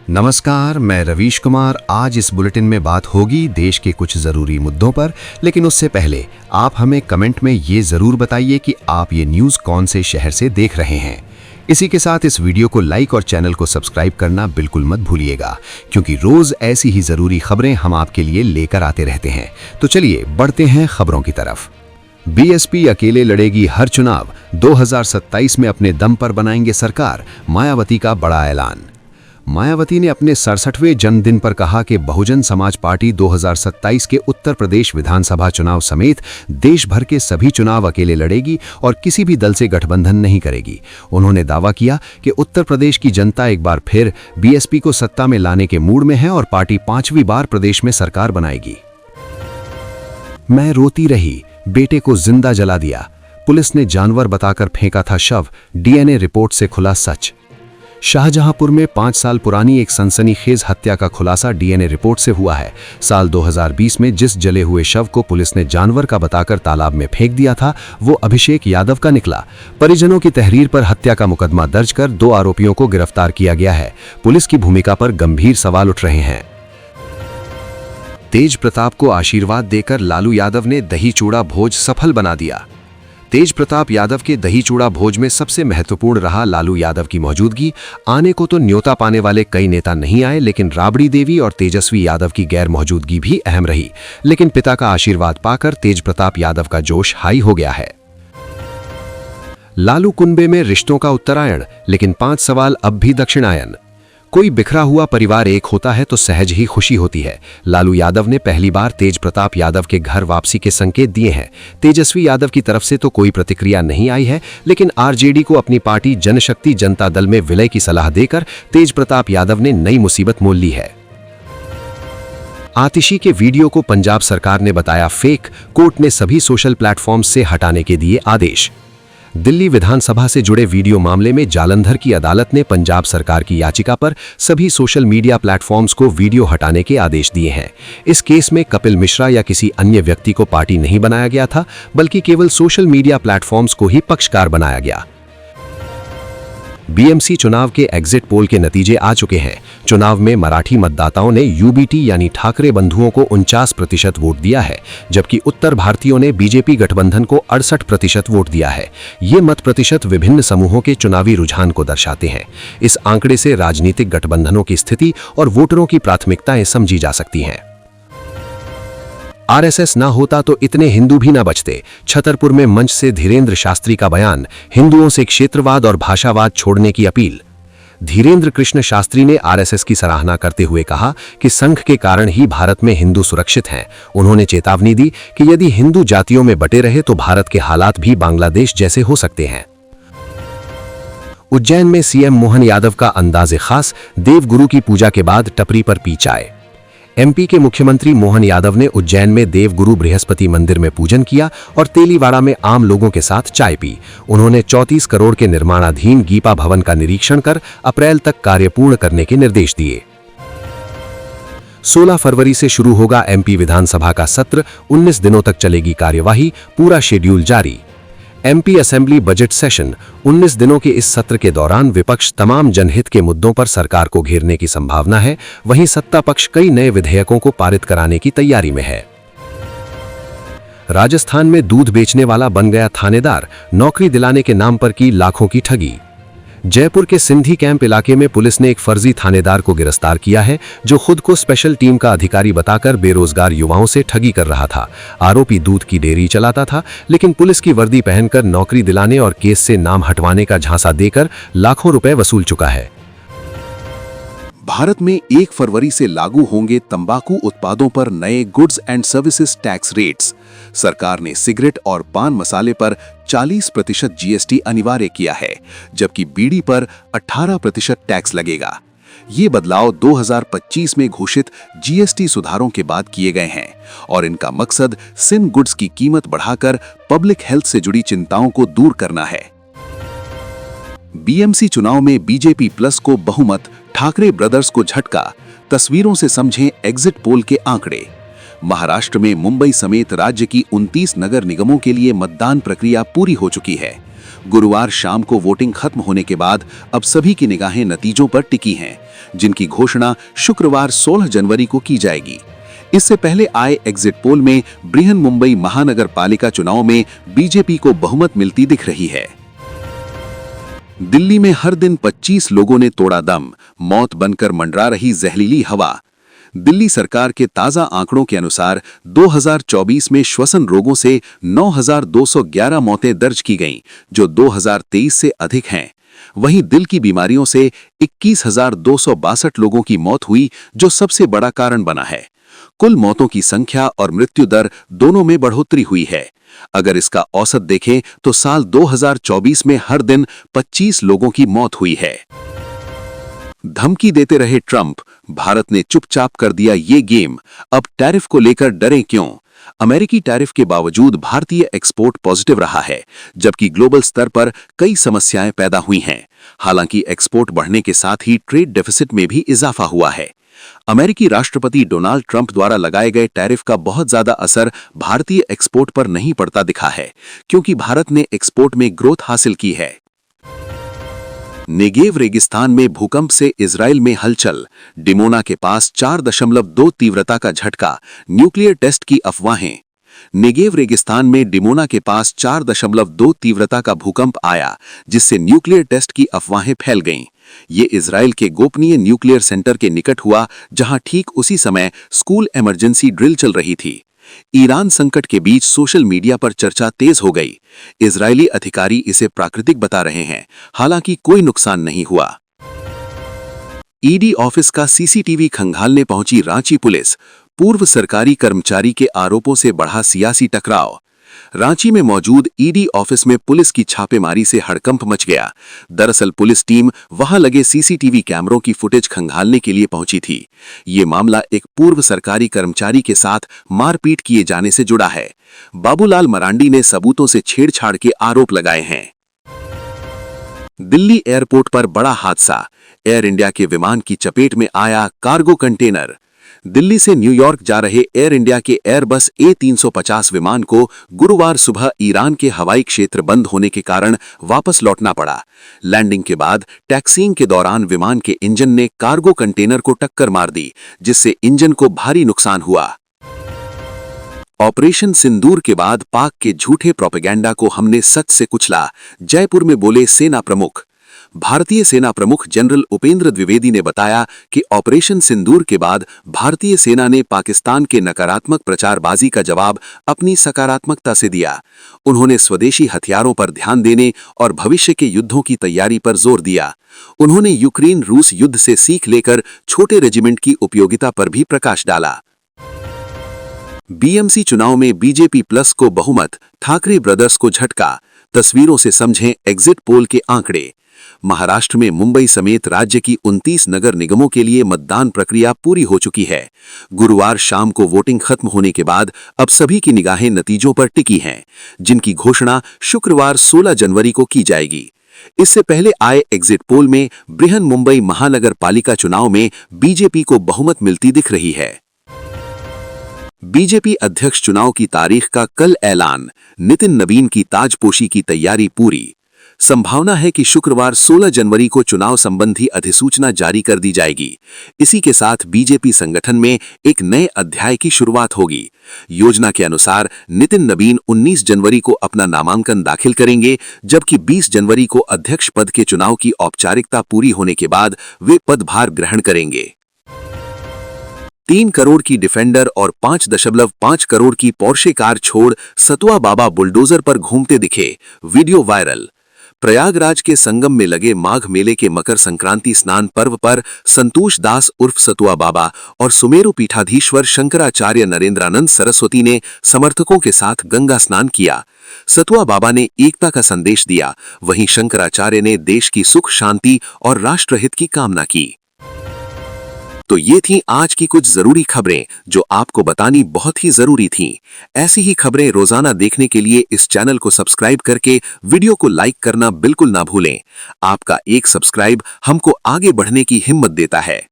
नमस्कार, मैं रवीश कुमार। आज इस बुलेटिन में बात होगी देश के कुछ ज़रूरी मुद्दों पर, लेकिन उससे पहले आप हमें कमेंट में ये ज़रूर बताइए कि आप ये न्यूज़ कौन से शहर से देख रहे हैं। इसी के साथ इस वीडियो को लाइक और चैनल को सब्सक्राइब करना बिल्कुल मत भूलिएगा, क्योंकि रोज़ ऐसी ही ज़रूरी खबरें हम आपके लिए लेकर आते रहते हैं। तो चलिए बढ़ते हैं खबरों की तरफ। बीएसपी अकेले लड़ेगी हर चुनाव, 2027 में अपने दम पर बनाएंगे सरकार, मायावती का बड़ा ऐलान। मायावती ने अपने 67वें जन्मदिन पर कहा कि बहुजन समाज पार्टी 2027 के उत्तर प्रदेश विधानसभा चुनाव समेत देश भर के सभी चुनाव अकेले लड़ेगी और किसी भी दल से गठबंधन नहीं करेगी। उन्होंने दावा किया कि उत्तर प्रदेश की जनता एक बार फिर बीएसपी को सत्ता में लाने के मूड में है और पार्टी 5वीं बार प्रदेश में सरकार बनाएगी। मैं रोती रही, बेटे को जिंदा जला दिया, पुलिस ने जानवर बताकर फेंका था शव, डीएनए रिपोर्ट से खुला सच। शाहजहांपुर में 5 साल पुरानी एक सनसनीखेज हत्या का खुलासा डीएनए रिपोर्ट से हुआ है। साल 2020 में जिस जले हुए शव को पुलिस ने जानवर का बताकर तालाब में फेंक दिया था, वो अभिषेक यादव का निकला। परिजनों की तहरीर पर हत्या का मुकदमा दर्ज कर 2 आरोपियों को गिरफ्तार किया गया है। पुलिस की भूमिका पर गंभीर सवाल उठ रहे हैं। तेज प्रताप को आशीर्वाद देकर लालू यादव ने दही चूड़ा भोज सफल बना दिया। तेज प्रताप यादव के दही चूड़ा भोज में सबसे महत्वपूर्ण रहा लालू यादव की मौजूदगी। आने को तो न्योता पाने वाले कई नेता नहीं आए, लेकिन राबड़ी देवी और तेजस्वी यादव की गैर मौजूदगी भी अहम रही। लेकिन पिता का आशीर्वाद पाकर तेज प्रताप यादव का जोश हाई हो गया है। लालू कुनबे में रिश्तों का उत्तरायण, लेकिन 5 सवाल अब भी दक्षिणायन। कोई बिखरा हुआ परिवार एक होता है तो सहज ही खुशी होती है। लालू यादव ने पहली बार तेज प्रताप यादव के घर वापसी के संकेत दिए हैं। तेजस्वी यादव की तरफ से तो कोई प्रतिक्रिया नहीं आई है, लेकिन आरजेडी को अपनी पार्टी जनशक्ति जनता दल में विलय की सलाह देकर तेज प्रताप यादव ने नई मुसीबत मोल ली है। आतिशी के वीडियो को पंजाब सरकार ने बताया फेक, कोर्ट ने सभी सोशल प्लेटफॉर्म से हटाने के दिए आदेश। दिल्ली विधानसभा से जुड़े वीडियो मामले में जालंधर की अदालत ने पंजाब सरकार की याचिका पर सभी सोशल मीडिया प्लेटफॉर्म्स को वीडियो हटाने के आदेश दिए हैं। इस केस में कपिल मिश्रा या किसी अन्य व्यक्ति को पार्टी नहीं बनाया गया था, बल्कि केवल सोशल मीडिया प्लेटफॉर्म्स को ही पक्षकार बनाया गया। बीएमसी चुनाव के एग्जिट पोल के नतीजे आ चुके हैं। चुनाव में मराठी मतदाताओं ने यूबीटी यानी ठाकरे बंधुओं को 49% वोट दिया है, जबकि उत्तर भारतीयों ने बीजेपी गठबंधन को 68% वोट दिया है। ये मत प्रतिशत विभिन्न समूहों के चुनावी रुझान को दर्शाते हैं। इस आंकड़े से राजनीतिक गठबंधनों की स्थिति और वोटरों की प्राथमिकताएं समझी जा सकती हैं। आरएसएस ना होता तो इतने हिंदू भी ना बचते। छतरपुर में मंच से धीरेन्द्र शास्त्री का बयान, हिंदुओं से क्षेत्रवाद और भाषावाद छोड़ने की अपील। धीरेन्द्र कृष्ण शास्त्री ने आरएसएस की सराहना करते हुए कहा कि संघ के कारण ही भारत में हिंदू सुरक्षित हैं। उन्होंने चेतावनी दी कि यदि हिंदू जातियों में बटे रहे तो भारत के हालात भी बांग्लादेश जैसे हो सकते हैं। उज्जैन में सीएम मोहन यादव का अंदाजे खास, देवगुरु की पूजा के बाद टपरी पर पी चाय। एमपी के मुख्यमंत्री मोहन यादव ने उज्जैन में देवगुरु बृहस्पति मंदिर में पूजन किया और तेलीवाड़ा में आम लोगों के साथ चाय पी। उन्होंने 34 करोड़ के निर्माणाधीन गीपा भवन का निरीक्षण कर अप्रैल तक कार्य पूर्ण करने के निर्देश दिए। 16 फरवरी से शुरू होगा एमपी विधानसभा का सत्र, 19 दिनों तक चलेगी कार्यवाही, पूरा शेड्यूल जारी। एमपी असेंबली बजट सेशन, 19 दिनों के इस सत्र के दौरान विपक्ष तमाम जनहित के मुद्दों पर सरकार को घेरने की संभावना है। वहीं सत्ता पक्ष कई नए विधेयकों को पारित कराने की तैयारी में है। राजस्थान में दूध बेचने वाला बन गया थानेदार, नौकरी दिलाने के नाम पर की लाखों की ठगी। जयपुर के सिंधी कैंप इलाके में पुलिस ने एक फर्जी थानेदार को गिरफ्तार किया है, जो खुद को स्पेशल टीम का अधिकारी बताकर बेरोजगार युवाओं से ठगी कर रहा था। आरोपी दूध की डेयरी चलाता था, लेकिन पुलिस की वर्दी पहनकर नौकरी दिलाने और केस से नाम हटवाने का झांसा देकर लाखों रुपए वसूल चुका है। भारत में 1 फरवरी से लागू होंगे तंबाकू उत्पादों पर नए goods and services tax rates. सरकार ने सिगरेट और पान मसाले पर 40% जीएसटी अनिवार्य किया है, जबकि बीड़ी पर 18% टैक्स लगेगा। ये बदलाव 2025 में घोषित जीएसटी सुधारों के बाद किए गए हैं और इनका मकसद सिन गुड्स की कीमत बढ़ाकर पब्लिक हेल्थ से जुड़ी चिंताओं को दूर करना है। बीएमसी चुनाव में बीजेपी प्लस को बहुमत, ठाकरे ब्रदर्स को झटका। तस्वीरों से समझें एग्जिट पोल के आंकड़े। महाराष्ट्र में मुंबई समेत राज्य की 29 नगर निगमों के लिए मतदान प्रक्रिया पूरी हो चुकी है। गुरुवार शाम को वोटिंग खत्म होने के बाद अब सभी की निगाहें नतीजों पर टिकी हैं, जिनकी घोषणा शुक्रवार 16 जनवरी को की जाएगी। इससे पहले आए एग्जिट पोल में बृहन मुंबई महानगर पालिका चुनाव में बीजेपी को बहुमत मिलती दिख रही है। दिल्ली में हर दिन 25 लोगों ने तोड़ा दम, मौत बनकर मंडरा रही जहरीली हवा। दिल्ली सरकार के ताजा आंकड़ों के अनुसार 2024 में श्वसन रोगों से 9,211 मौतें दर्ज की गईं, जो 2023 से अधिक हैं। वहीं दिल की बीमारियों से 21,262 लोगों की मौत हुई, जो सबसे बड़ा कारण बना है। कुल मौतों की संख्या और मृत्यु दर दोनों में बढ़ोतरी हुई है। अगर इसका औसत देखें तो साल 2024 में हर दिन 25 लोगों की मौत हुई है। धमकी देते रहे ट्रंप, भारत ने चुपचाप कर दिया ये गेम, अब टैरिफ को लेकर डरें क्यों? अमेरिकी टैरिफ के बावजूद भारतीय एक्सपोर्ट पॉजिटिव रहा है, जबकि ग्लोबल स्तर पर कई समस्याएं पैदा हुई हैं। हालांकि एक्सपोर्ट बढ़ने के साथ ही ट्रेड डेफिसिट में भी इजाफा हुआ है। अमेरिकी राष्ट्रपति डोनाल्ड ट्रंप द्वारा लगाए गए टैरिफ का बहुत ज्यादा असर भारतीय एक्सपोर्ट पर नहीं पड़ता दिखा है, क्योंकि भारत ने एक्सपोर्ट में ग्रोथ हासिल की है। नेगेव रेगिस्तान में भूकंप से इजराइल में हलचल, डिमोना के पास 4.2 तीव्रता का झटका, न्यूक्लियर टेस्ट की अफवाहें। नेगेव रेगिस्तान में डिमोना के पास 4.2 तीव्रता का भूकंप आया, जिससे न्यूक्लियर टेस्ट की अफवाहें फैल गईं। ये इजराइल के गोपनीय न्यूक्लियर सेंटर के निकट हुआ, जहां ठीक उसी समय स्कूल इमरजेंसी ड्रिल चल रही थी। ईरान संकट के बीच सोशल मीडिया पर चर्चा तेज हो गई। इजरायली अधिकारी इसे प्राकृतिक बता रहे हैं, हालांकि कोई नुकसान नहीं हुआ। ईडी ऑफिस का सीसीटीवी खंगालने पहुंची रांची पुलिस, पूर्व सरकारी कर्मचारी के आरोपों से बढ़ा सियासी टकराव। रांची में मौजूद ईडी ऑफिस में पुलिस की छापेमारी से हड़कंप मच गया। दरअसल पुलिस टीम वहां लगे सीसीटीवी कैमरों की फुटेज खंगालने के लिए पहुंची थी। ये मामला एक पूर्व सरकारी कर्मचारी के साथ मारपीट किए जाने से जुड़ा है। बाबूलाल मरांडी ने सबूतों से छेड़छाड़ के आरोप लगाए हैं। दिल्ली एयरपोर्ट पर बड़ा हादसा, एयर इंडिया के विमान की चपेट में आया कार्गो कंटेनर। दिल्ली से न्यूयॉर्क जा रहे एयर इंडिया के एयरबस A350 विमान को गुरुवार सुबह ईरान के हवाई क्षेत्र बंद होने के कारण वापस लौटना पड़ा। लैंडिंग के बाद टैक्सीइंग के दौरान विमान के इंजन ने कार्गो कंटेनर को टक्कर मार दी, जिससे इंजन को भारी नुकसान हुआ। ऑपरेशन सिंदूर के बाद पाक के झूठे प्रोपेगेंडा को हमने सच से कुचला, जयपुर में बोले सेना प्रमुख। भारतीय सेना प्रमुख जनरल उपेंद्र द्विवेदी ने बताया कि ऑपरेशन सिंदूर के बाद भारतीय सेना ने पाकिस्तान के नकारात्मक प्रचारबाजी का जवाब अपनी सकारात्मकता से दिया। उन्होंने स्वदेशी हथियारों पर ध्यान देने और भविष्य के युद्धों की तैयारी पर जोर दिया। उन्होंने यूक्रेन रूस युद्ध से सीख लेकर छोटे रेजिमेंट की उपयोगिता पर भी प्रकाश डाला। बीएमसी चुनाव में बीजेपी प्लस को बहुमत, ठाकरे ब्रदर्स को झटका, तस्वीरों से समझें एग्जिट पोल के आंकड़े। महाराष्ट्र में मुंबई समेत राज्य की 29 नगर निगमों के लिए मतदान प्रक्रिया पूरी हो चुकी है। गुरुवार शाम को वोटिंग खत्म होने के बाद अब सभी की निगाहें नतीजों पर टिकी हैं, जिनकी घोषणा शुक्रवार 16 जनवरी को की जाएगी। इससे पहले आए एग्जिट पोल में बृहन मुंबई महानगर पालिका चुनाव में बीजेपी को बहुमत मिलती दिख रही है। बीजेपी अध्यक्ष चुनाव की तारीख का कल ऐलान, नितिन नवीन की ताजपोशी की तैयारी पूरी। संभावना है कि शुक्रवार 16 जनवरी को चुनाव संबंधी अधिसूचना जारी कर दी जाएगी। इसी के साथ बीजेपी संगठन में एक नए अध्याय की शुरुआत होगी। योजना के अनुसार नितिन नवीन 19 जनवरी को अपना नामांकन दाखिल करेंगे, जबकि 20 जनवरी को अध्यक्ष पद के चुनाव की औपचारिकता पूरी होने के बाद वे पदभार ग्रहण करेंगे। 3 करोड़ की डिफेंडर और 5.5 करोड़ की पोर्शे कार छोड़ सतुआ बाबा बुलडोजर पर घूमते दिखे, वीडियो वायरल। प्रयागराज के संगम में लगे माघ मेले के मकर संक्रांति स्नान पर्व पर संतोष दास उर्फ सतुआ बाबा और सुमेरु पीठाधीश्वर शंकराचार्य नरेंद्रानंद सरस्वती ने समर्थकों के साथ गंगा स्नान किया। सतुआ बाबा ने एकता का संदेश दिया, वहीं शंकराचार्य ने देश की सुख शांति और राष्ट्रहित की कामना की। तो ये थी आज की कुछ जरूरी खबरें जो आपको बतानी बहुत ही जरूरी थीं। ऐसी ही खबरें रोजाना देखने के लिए इस चैनल को सब्सक्राइब करके वीडियो को लाइक करना बिल्कुल ना भूलें। आपका एक सब्सक्राइब हमको आगे बढ़ने की हिम्मत देता है।